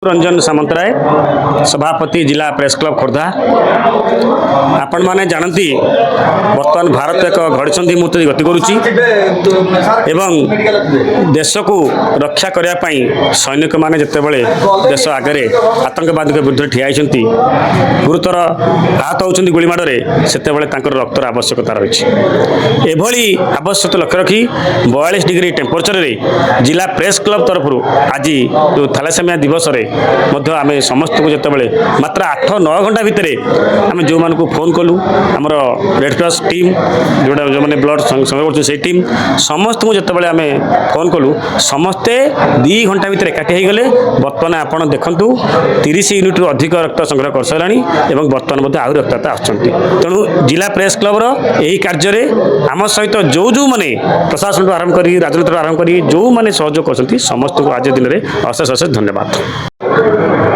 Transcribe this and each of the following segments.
रंजन सामंतराय सभापति जिला press club Khordha. आपण माने जानती वर्तमान भारत एक घड़ीसंधि मुहूर्त गति करुच्ची एवं देश को रक्षा करने सैनिक माने जितेबाला देश आगे आतंकवादी विरुद्ध ठिया गुरुतर आहत होती गुड़माड़े से रक्तर आवश्यकता रही एभली आवश्यकता लक्ष्य रखी 42 डिग्री टेम्परेचर जिला प्रेस क्लब तरफ आज जो थैलासेमिया दिवस आम समस्त को जितेबाला मात्र 8-9 घंटा भितर आम जो मानक फोन कलु आमर रेड क्रॉस टीम जोड़ा जो मैंने ब्लड संग्रह कर टीम समस्त को जितेबाला आम फोन कलु समस्ते 2 घंटा भितर एकाठी हो गले। बर्तमान आप देखु 30 यूनिट अधिक रक्त संग्रह कर सारा एवं बर्तमान आहु रक्तदाता आसुँच तेणु जिला प्रेस क्लब यही कार्य आम सहित जो जो मैंने प्रशासन आरंभ कर राजनीति आरंभ कर जो मैंने सहयोग कर समस्त को आज दिन में अशेष अशेष धन्यवाद।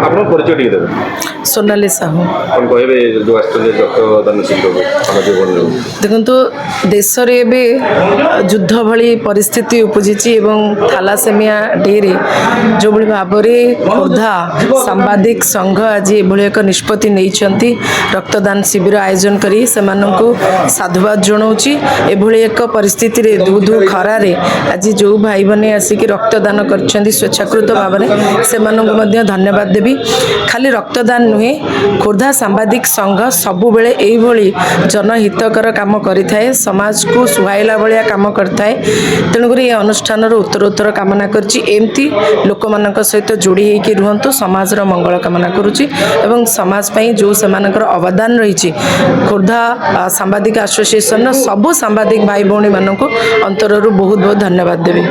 आपन परिचय टिके देबे। सोनाली साहू कोन कहबे जो आस्ट्रेलिया रक्तदान शिविर हम जीवन देखंतु देश रे एबे युद्ध भली परिस्थिति उपजिछि एवं थैलासेमिया डे रे जो भली भाबरे खोर्धा सांबादिक संघ आज एभली एक निष्पत्ति नैछंती रक्तदान शिविर आयोजन करी सेमानंकु साधुवाद जणाउछि। एभली एक परिस्थिति रे दूधू खरा रे आज जो भाई बने आसिक रक्तदान करछंती स्वेच्छाकृत भाबरे सेमानंकु मध्य धन्यवाद देबी। खाली रक्तदान नुहे खोर्धा सांबादिक संघ सबु बेले एई भली जनहितकर काम करिथाए समाज को सुहाइला भलिया काम करथाए तेणुकरी ये अनुष्ठान उत्तरोत्तर कामना करछि एमती लोक मानक सहित जोड़ी हेकि रुहंतु समाज रो मंगल कामना करूछि एवं समाज पई जो सेमानकर अवदान रहिछि खोर्धा सांबादिक एसोसिएशन सबु सांबादिक भाई भौणी मानक अंतररु बहुत बहुत धन्यवाद देबी।